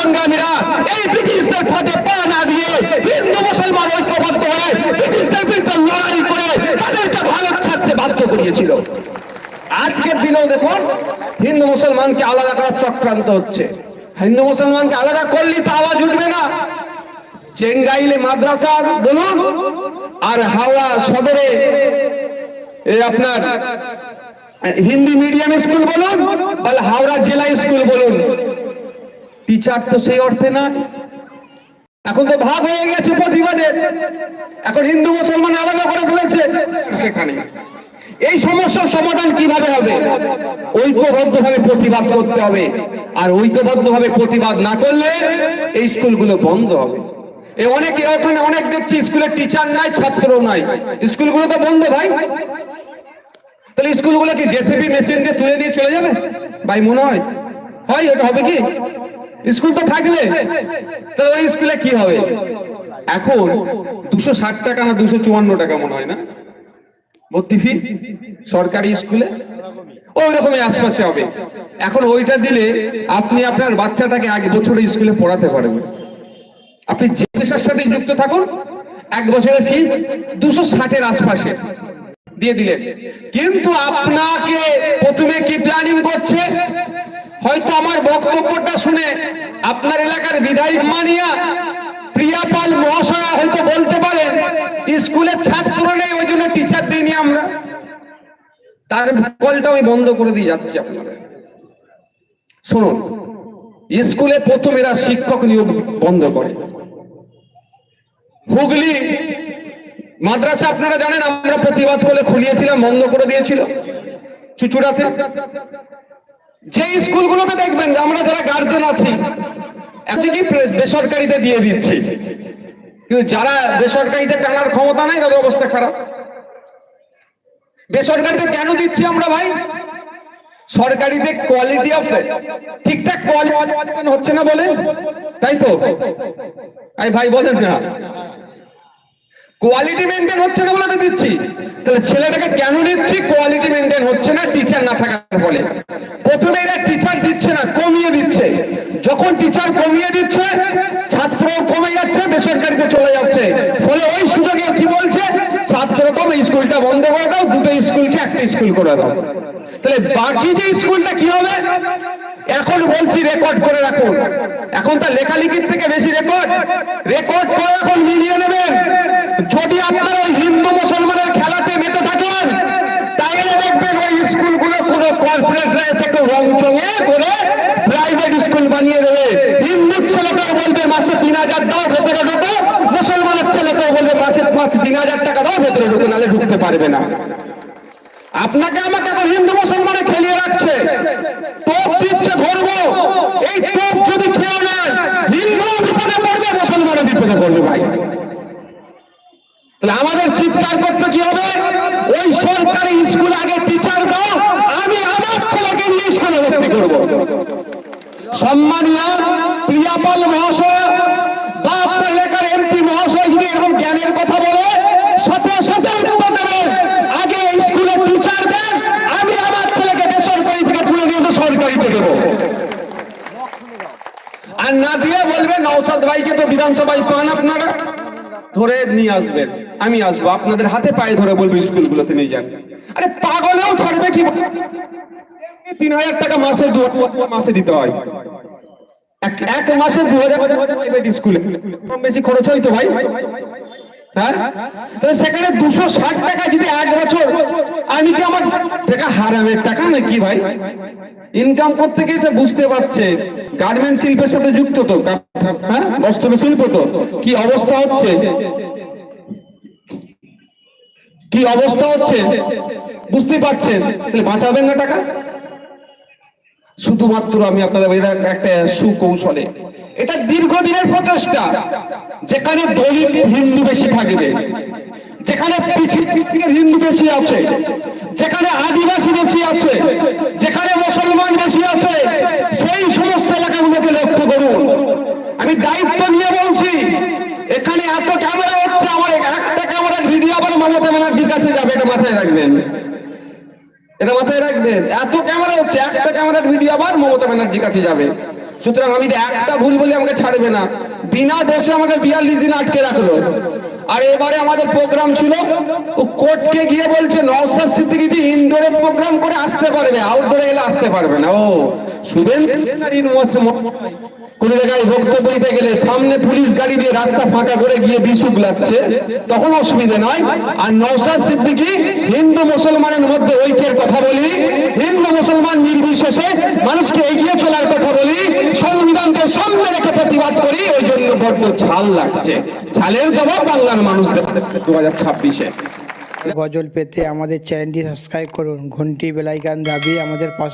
সংগ্রামীরা এই ব্রিটিশদের ফাঁদে পা না দিয়ে হিন্দু মুসলমান ঐক্যবদ্ধ হয়ে ব্রিটিশদের বিরুদ্ধে লড়াই করে তাদেরকে ভারত ছাড়তে বাধ্য করিয়েছিল। আজকের দিনেও দেখুন হিন্দু মুসলমানকে আলাদা করার চক্রান্ত হচ্ছে। হিন্দু মুসলমানকে আলাদা করলে তো আওয়াজ উঠবে না। চেঙ্গাইলে মাদ্রাসা বলুন আর হাওড়া সদরে আপনার হিন্দি মিডিয়াম স্কুল বলুন বা হাওড়া জেলা স্কুল বলুন, টিচার তো সেই অর্থে না। এখন তো ভাগ হয়ে গেছে প্রতিবাদের, এখন হিন্দু মুসলমান আলাদা করে ফেলেছে। সেখানে এই সমস্যার সমাধান কিভাবে হবে? ঐক্যবদ্ধভাবে প্রতিবাদ করতে হবে, আর ঐক্যবদ্ধভাবে প্রতিবাদ না করলে এই স্কুলগুলো বন্ধ হবে। অনেকে ওখানে অনেক দেখছি স্কুলের টিচার নাই, ছাত্রও নাই, স্কুলগুলো তো বন্ধ ভাই। তাহলে স্কুলগুলো কি জেসিবি মেশিন দিয়ে তুলে দিয়ে চলে যাবে ভাই? মনে হয় এটা হবে কি? স্কুল তো থাকবে, তাহলে ওই স্কুলে কি হবে? এখন 260 টাকা না 254 টাকা মনে হয় না ভর্তি ফি সরকারি স্কুলে, ওই রকমই আশপাশে হবে। এখন ওইটা দিলে আপনি আপনার বাচ্চাটাকে 1 বছরে স্কুলে পড়াতে পারবেন। আপনি যে পেশার সাথে যুক্ত থাকুন, 1 বছরের ফিস 260-এর আশপাশে দিয়ে দিলেন। কিন্তু আপনাকে প্রথমে কি প্ল্যানিং করছে? হয়তো আমার বক্তব্যটা শুনে আপনার এলাকার বিধায়ক মানিয়া প্রিয়া পাল মহাশয়া হয়তো বলতে পারেন স্কুলের ছাত্র নেই ওই জন্য টিচার দিইনি আমরা। তার কলটা আমি বন্ধ করে দিয়ে যাচ্ছি আপনারা শুনুন। স্কুলে প্রথম এরা শিক্ষক নিয়োগ বন্ধ করে। হুগলি মাদ্রাসা আপনারা জানেন আমরা প্রতিবাদ করে খুলিয়েছিলাম, বন্ধ করে দিয়েছিল চুচুড়াতে। যে স্কুলগুলোতে দেখবেন আমরা যারা গার্জেন আছি কি বেসরকারিতে দিয়ে দিচ্ছি, কিন্তু যারা বেসরকারিতে টানার ক্ষমতা নাই তাদের অবস্থা খারাপ। বেসরকারিতে কেন দিচ্ছি আমরা ভাই? সরকারিতে কোয়ালিটি অফ ঠিকঠাক কোয়ালিটি হচ্ছে না বলে, তাই তো ভাই বলেন না, কোয়ালিটি মেনটেন হচ্ছে না বলে দিচ্ছি। তাহলে ছেলেটাকে কেন দিচ্ছি? কোয়ালিটি মেনটেন হচ্ছে না টিচার না থাকার ফলে। প্রথমে এরা টিচার দিচ্ছে না, কমিয়ে দিচ্ছে। যখন টিচার কমিয়ে দিচ্ছে ছাত্র কমে যাচ্ছে, বেসরকারিতে চলে যাচ্ছে। ফলে ওই সুযোগে কি বলছে? ছাত্র কমে স্কুলটা বন্ধ করে দাও, 2টো স্কুলকে 1টা স্কুল করে দাও। তাহলে বাকি যে স্কুলটা কি হবে? এখন বলছি রেকর্ড করে রাখুন। এখন তার লেখালেখির থেকে বেশি রেকর্ড করে এখন মিলিয়ে নেবেন। যদি আপনারা ওই হিন্দু মুসলমানের খেলাতে মেতে থাকেন তাহলে দেখবেন ওই স্কুলগুলো কোনো কর্পোরেটরা এসে একটু রং চঙে করে প্রাইভেট স্কুল বানিয়ে দেবে। হিন্দুর ছেলেকেও বলবে মাসে 3000 দাও ভেতরে ঢুকো, মুসলমানের ছেলেকেও বলবে মাসে 3000 টাকা দাও ভেতরে ঢুকো, নাহলে ঢুকতে পারবে না। আপনাকে আমাকে এখন হিন্দু মুসলমানে খেলিয়ে রাখছে, টোপ দিচ্ছে ধরবো। এই টোপ যদি খেয়ে নেন হিন্দু বিপদে পড়বে, মুসলমানের বিপদে পড়বে ভাই। তাহলে আমাদের চিৎকার করতে কি হবে? ওই সরকারি স্কুল আগে টিচার দাও, আমি আমার ছেলেকে নিয়ে স্কুলে ভর্তি করবো। সম্মানীয় প্রিয়া পাল মহাশয় বা আপনার এলাকার এমপি মহাশয় যদি এরকম জ্ঞানের কথা বলে সাথে সাথে উত্তর দেবেন, আগে স্কুলে টিচার দেন, আমি আমার ছেলেকে বেসরকারি থেকে তুলে নিয়ে সরকারিতে দেবো। আর না দিয়ে বলবেন নওশাদ ভাইকে তো বিধানসভায় পান আপনারা, ধরে নিয়ে আসবেন, আমি আসবো, আপনাদের হাতে পায়ে ধরে বলবো স্কুলগুলোতে নিয়ে যান। আরে পাগলেও ছাড়বে কি? 3000 টাকা মাসে মাসে দিতে হয়, এক মাসে 2000 প্রাইভেট স্কুলে কম বেশি খরচ হয় তো ভাই। হ্যাঁ, তাহলে সেখানে 260 টাকা যদি 1 বছর, আমি কি আমার টাকা হারামের টাকা নাকি ভাই? ইনকাম করতে গিয়েছে বুঝতে পারছে গার্মেন্ট শিল্পের সাথে যুক্ত তো, হ্যাঁ বস্ত্র শিল্প তো, কি অবস্থা হচ্ছে, কি অবস্থা হচ্ছে বুঝতে পারছেন। তাহলে বাঁচাবেন না টাকা? শুধুমাত্র আমি আপনাদের একটা সুকৌশলে, এটা দীর্ঘদিনের প্রচেষ্টা, যেখানে দলিত হিন্দু বেশি থাকবে, যেখানে পিছিয়ে হিন্দু বেশি আছে, যেখানে আদিবাসী বেশি আছে, যেখানে মুসলমান বেশি আছে, সেই সমস্ত এলাকাগুলোকে লক্ষ্য করুন। আমি দায়িত্ব নিয়ে বলছি, এখানে এত ক্যামেরা হচ্ছে, আমার একটা ক্যামেরার ভিডিও আবার মমতা ব্যানার্জির কাছে যাবে, এটা মাথায় রাখবেন, এটা মাথায় রাখবেন। এত ক্যামেরা হচ্ছে, একটা ক্যামেরার ভিডিও আবার মমতা ব্যানার্জির কাছে যাবে। সুতরাং আমি একটা ভুল বলে আমাকে ছাড়বে না, বিনা দোষে আমাকে 42 দিন আটকে রাখলো। আর এবারে আমাদের প্রোগ্রাম ছিল, ও কোর্টকে গিয়ে বলছে নওশাদ সিদ্দিকী ইনডোরে প্রোগ্রাম করে আসতে পারবে, আউটডোরে এলে আসতে পারবে না। ও কোন জায়গায় বক্তব্য দিতে গেলে সামনে পুলিশ গাড়ি দিয়ে রাস্তা ফাঁকা করে গিয়ে বিশুক লাগছে, তখন অসুবিধা নয়। আর নওশাদ সিদ্দিকী হিন্দু মুসলমানের মধ্যে ঐক্যের কথা বলি, হিন্দু মুসলমান নির্বিশেষে মানুষকে এগিয়ে চলার কথা বলি, সংবিধানকে সামনে রেখে প্রতিবাদ করি, ওই জন্য বড্ড ঝাল লাগছে। ঝালের জবাব বাংলার মানুষ দেবে 2026-এ। গজল পেতে আমাদের চ্যানেলটি সাবস্ক্রাইব করুন, ঘন্টি বেল আইকন দাবিয়ে আমাদের পাশে